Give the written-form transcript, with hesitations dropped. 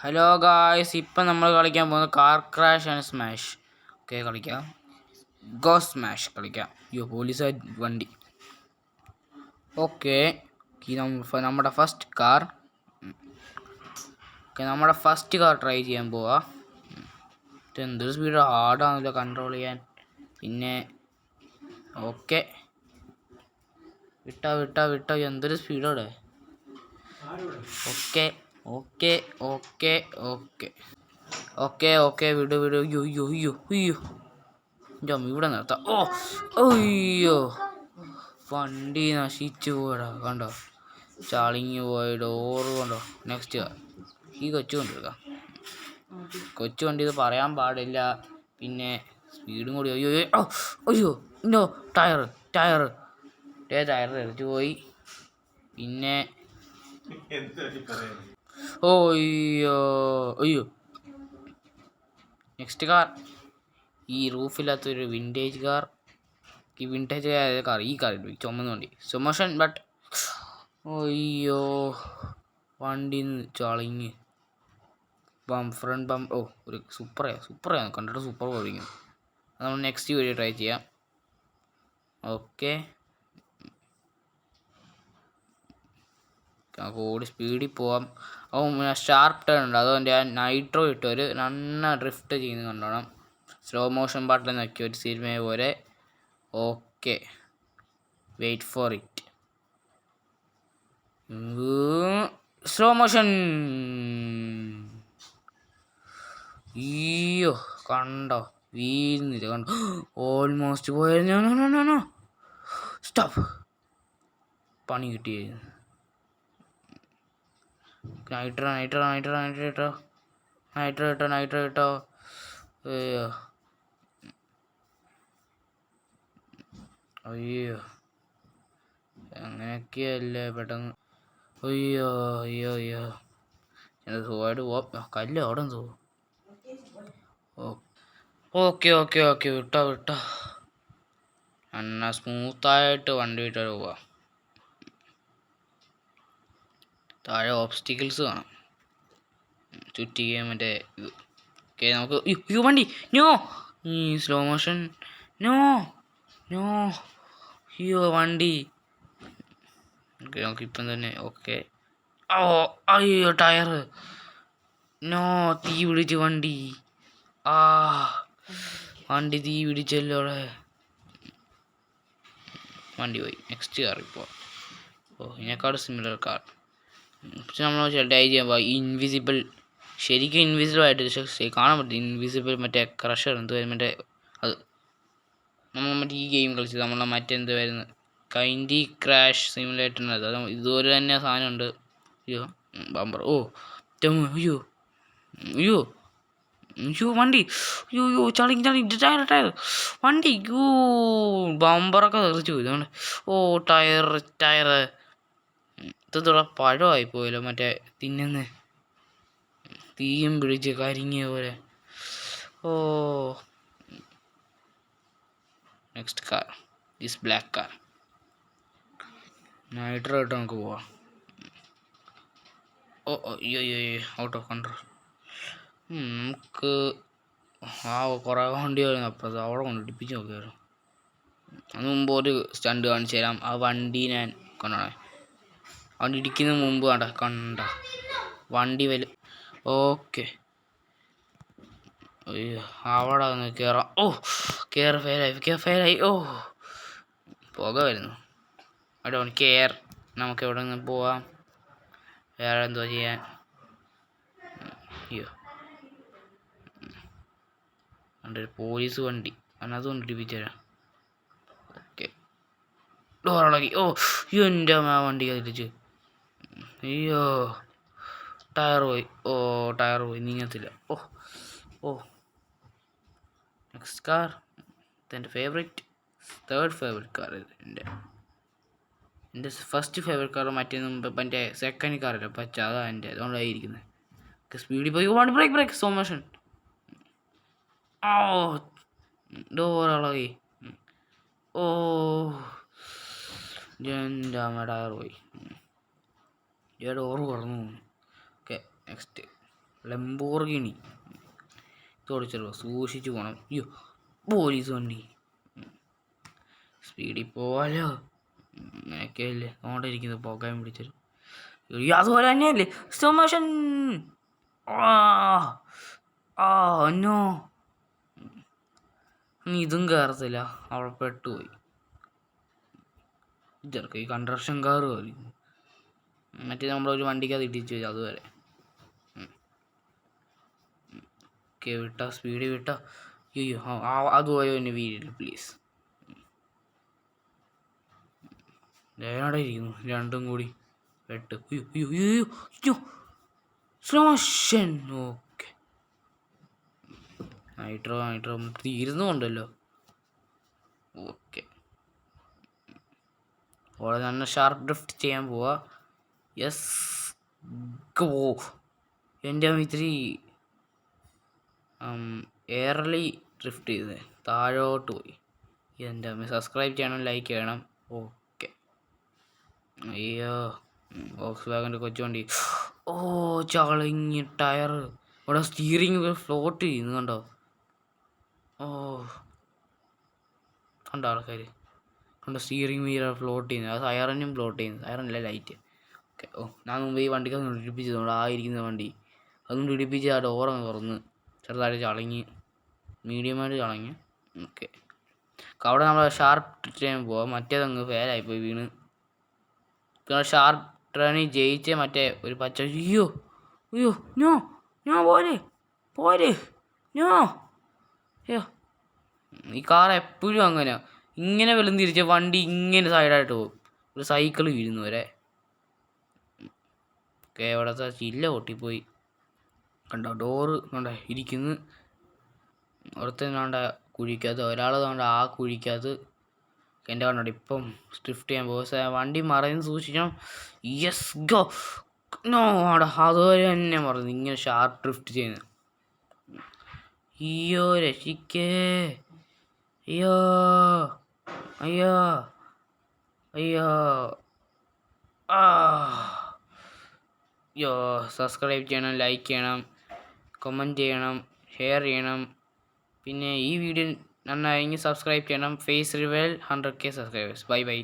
Hello guys, ഇപ്പം നമ്മൾ കളിക്കാൻ പോകുന്നത് car crash and smash. Okay, കളിക്കാം. ഗോ സ്മാഷ് കളിക്കാം. പോലീസ് വണ്ടി. ഓക്കെ, നമ്മുടെ ഫസ്റ്റ് കാർ. നമ്മുടെ ഫസ്റ്റ് കാർ ട്രൈ ചെയ്യാൻ പോവാ. എന്തൊരു സ്പീഡ്, ഹാർഡാണല്ലോ കൺട്രോൾ ചെയ്യാൻ. പിന്നെ ഓക്കെ, വിട്ടോ എന്തൊരു സ്പീഡോടെ. Okay okay okay okay okay okay വിടു. അയ്യോ ഇവിടെ നിർത്താം. അയ്യോ വണ്ടി നശിച്ചു പോയടാ. കണ്ടോ, ചളിങ്ങി പോയ ഡോറ് കണ്ടോ. നെക്സ്റ്റ് ഈ കൊച്ചു കൊണ്ടിരിക്കാം. കൊച്ചു വണ്ടി ഇത് പറയാൻ പാടില്ല. പിന്നെ സ്പീഡും കൂടി. അയ്യോ ഇന്നോ ടയർ തെറിച്ചു പോയി. പിന്നെ അയ്യോ നെക്സ്റ്റ് കാർ. ഈ റൂഫില്ലാത്തൊരു വിൻറ്റേജ് കാർ. ഈ കാർ ചുമന്ന വണ്ടി സുമോഷൻ. ബട്ട് അയ്യോ വണ്ടി ചളിങ്ങ്. ഫ്രണ്ട് ബം. ഒരു സൂപ്പറാണ് കണ്ടിട്ട്. സൂപ്പർ പോയിരിക്കും. നമ്മൾ നെക്സ്റ്റ് വീഡിയോ ട്രൈ ചെയ്യാം. ഓക്കെ, കൂടി സ്പീഡിൽ പോവാം. ഷാർപ്പ് ടേൺ ഉണ്ട്, അതുകൊണ്ട് ഞാൻ നൈട്രോ ഇട്ട് ഒരു ഡ്രിഫ്റ്റ് ചെയ്യുന്നത് കണ്ടോണം. സ്ലോ മോഷൻ ബട്ടൺ നോക്കി ഒരു സിനിമ പോലെ. Okay, wait for it. Slow motion. അയ്യോ കണ്ടോ, വീഴുന്നില്ല. കണ്ടോ, ഓൾമോസ്റ്റ് പോയായിരുന്നു. സ്റ്റോപ്പ്. പണി കിട്ടിയായിരുന്നു. നൈട്രോ ഇട്ടോ. അയ്യോ അങ്ങനെയൊക്കെയല്ലേ പെട്ടെന്ന്. അയ്യോ എൻ്റെ സുഖമായിട്ട് പോവാം. കല്ല് അവിടെ തോ. ഓക്കെ വിട്ടോ. എന്നാ സ്മൂത്തായിട്ട് വണ്ടി വിട്ടാൽ പോവാം. താഴെ ഓബ്സ്റ്റിക്കിൾസ് കാണാം, ചുറ്റിക മറ്റേ ഇത്. ഓക്കെ, നമുക്ക് വണ്ടി നോ. ഈ സ്ലോ മോഷൻ. നോ വണ്ടി. ഓക്കെ, നമുക്കിപ്പം തന്നെ. ഓക്കെ, അയ്യോ ടയർ. നോ, തീ പിടിച്ച് വണ്ടി. വണ്ടി തീ പിടിച്ചല്ലോ. വണ്ടി പോയി. നെക്സ്റ്റ് കാർ ഇപ്പോൾ. ഇതിനേക്കാട് സിമിലർ കാർ. പക്ഷെ നമ്മൾ ട്രൈ ചെയ്യുമ്പോൾ ശരിക്കും ഇൻവിസിബിൾ ആയിട്ട് കാണാൻ പറ്റും. ഇൻവിസിബിൾ മറ്റേ ക്രഷർ മറ്റേ അത് നമ്മൾ മറ്റേ ഈ ഗെയിം കളിച്ചത്. നമ്മളെ മറ്റെന്ത് വരുന്നത് കൈൻഡി ക്രാഷ് സിമുലേറ്ററിനകത്ത് അത് ഇതുപോലെ തന്നെ സാധനമുണ്ട്. ബമ്പർ. വണ്ടി ചളി ടയർ വണ്ടി. ബമ്പറൊക്കെ തെറിച്ചു പോയി. അതുകൊണ്ട് ടയർ ഇത്ര പഴമായി പോയല്ലോ. മറ്റേ തിന്നുന്ന തീയും പിടിച്ച് കരിങ്ങിയ പോലെ. Next car, this black car. Nitro ഇട്ട് നമുക്ക് പോവാം. അയ്യോ ഔട്ട് ഓഫ് കൺട്രോൾ. നമുക്ക് കുറേ വണ്ടിയായിരുന്നു അപ്പുറത്ത്. അവിടെ കൊണ്ട് ഇടിപ്പിച്ച് നോക്കിയായിരുന്നു. അതിന് മുമ്പ് ഒരു സ്റ്റണ്ട് കാണിച്ചു തരാം. ആ വണ്ടി ഞാൻ കൊണ്ടാണ് വണ്ടി ഇടിക്കുന്നതിന് മുമ്പ് കണ്ട വണ്ടി ഓക്കെ. അയ്യോ അവിടെ ഒന്ന് കയറാം. ഫെയിലായി. പുക വരുന്നു. കെയർ. നമുക്ക് എവിടെ നിന്ന് പോവാം. വേറെ എന്തോ ചെയ്യാൻ. ഒരു പോലീസ് വണ്ടി അതിനകത്ത് കൊണ്ട് ഇടിപ്പിച്ചു തരാം. ഓക്കെ, ഡോറിളക്കി. എൻ്റെ വണ്ടി തിരിച്ച്. അയ്യോ ടയർ പോയി. നീങ്ങത്തില്ല. Next car. എൻ്റെ തേർഡ് ഫേവറേറ്റ് കാർ. എൻ്റെ ഫസ്റ്റ് ഫേവറേറ്റ് കാർ മറ്റേ എൻ്റെ സെക്കൻഡ് കാറില്ല പച്ച. അതാണ് എൻ്റെ. അതുകൊണ്ടായിരിക്കുന്നത്. സ്പീഡിൽ പോയി. Brake slow motion. ഡോറിളകി. എൻ്റെ ടയർ പോയി. ഡോറ് കുറഞ്ഞു. ഓക്കെ, നെക്സ്റ്റ് ലംബോർഗിനി തോടിച്ചോ, സൂക്ഷിച്ചു പോകണം. അയ്യോ പോലീസ് വണ്ടി, സ്പീഡിൽ പോവാലോ. അങ്ങനെയൊക്കെ അല്ലേ നോണ്ടിരിക്കുന്നത്, പോകാൻ പിടിച്ചൊരു. അതുപോലെ തന്നെയല്ലേ സ്റ്റോമോഷൻ. നോ, ഇതും കയറത്തില്ല, അവിടെ പെട്ടുപോയി. ചെറുക്ക ഈ കൺസ്ട്രക്ഷൻ കാർ പോലെ മറ്റേ നമ്മളൊരു വണ്ടിക്കകത്ത് ഇടിച്ചു വെച്ചു അതുവരെ. ഓക്കെ വിട്ട, സ്പീഡ് വിട്ട. അയ്യോ അതുപോയോ എന്നെ വീടില്ല പ്ലീസ്. ദേവനോടെ ഇരിക്കുന്നു രണ്ടും കൂടി വെട്ട്. സ്ലോമോഷൻ. ഓക്കെ നൈട്രോ തീരുന്നുണ്ടല്ലോ. ഓക്കെ അവിടെ നല്ല ഷാർപ്പ് ഡ്രിഫ്റ്റ് ചെയ്യാൻ പോവാ. Yes go. എൻ്റെ ഇത്തിരി എയർലി ഡ്രിഫ്റ്റ് ചെയ്ത് താഴോട്ട് പോയി. എൻ്റെ സബ്സ്ക്രൈബ് ചെയ്യണം, ലൈക്ക് ചെയ്യണം. ഓക്കെ അയ്യോ വോക്സ് വാഗൻ്റെ കൊച്ചുവണ്ടി. ചളിങ്ങി ടയർ. ഇവിടെ സ്റ്റീറിങ് ഫ്ലോട്ട് ചെയ്യുന്നു കണ്ടോ. കണ്ടോ ആൾക്കാർ കണ്ടോ, സ്റ്റീറിങ് വീലർ ഫ്ലോട്ട് ചെയ്യുന്നത്. അത് സൈറനും ഫ്ലോട്ട് ചെയ്യുന്നത്, സൈറനല്ല ലൈറ്റ്. ഓക്കെ ഞാൻ മുമ്പ് ഈ വണ്ടിക്കൊന്ന് ഇടിപ്പിച്ചത് നമ്മുടെ ഇരിക്കുന്ന വണ്ടി അതൊന്നും ഇടിപ്പിച്ച് ആ ഡോറങ്ങ് തുറന്ന് ചെറുതായിട്ട് ചളങ്ങി, മീഡിയമായിട്ട് ചളങ്ങി. ഓക്കെ അവിടെ നമ്മൾ ഷാർപ്പ് ട്രെയിൻ പോവാം. മറ്റേതങ്ങ് ഫെയിലായിപ്പോയി വീണ്. ഷാർപ്പ് ട്രെയിനിൽ ജയിച്ച് മറ്റേ ഒരു പച്ച. അയ്യോ പോരെ നോ. അയ്യോ ഈ കാർ എപ്പോഴും അങ്ങനെ ഇങ്ങനെ വെളും തിരിച്ച വണ്ടി ഇങ്ങനെ സൈഡായിട്ട് പോകും. ഒരു സൈക്കിൾ വീഴുന്നു വരെ. ഓക്കെ അവിടുത്തെ ചില്ല പൊട്ടിപ്പോയി കണ്ടോ, ഡോറ് കണ്ടോ ഇരിക്കുന്നു. ഒരുത്തനാണ്ട കുഴിക്കകത്ത്, ഒരാൾ കണ്ട ആ കുഴിക്കകത്ത്. എൻ്റെ കണ്ടോ ഇപ്പം സ്ട്രിഫ്റ്റ് ചെയ്യാൻ പോകും. വണ്ടി മറന്ന് സൂക്ഷിക്കണം. Yes go. നോ ആടാ അതുപോലെ തന്നെ മറന്നു ഇങ്ങനെ ഷാർപ്പ് ഡ്രിഫ്റ്റ് ചെയ്യുന്നത്. അയ്യോ രക്ഷിക്കേ. അയ്യോ സബ്സ്ക്രൈബ് ചെയ്യണം, ലൈക്ക് ചെയ്യണം, കമൻറ്റ് ചെയ്യണം, ഷെയർ ചെയ്യണം. പിന്നെ ഈ വീഡിയോ നന്നായെങ്കിൽ സബ്സ്ക്രൈബ് ചെയ്യണം. Face reveal 100K subscribers. By.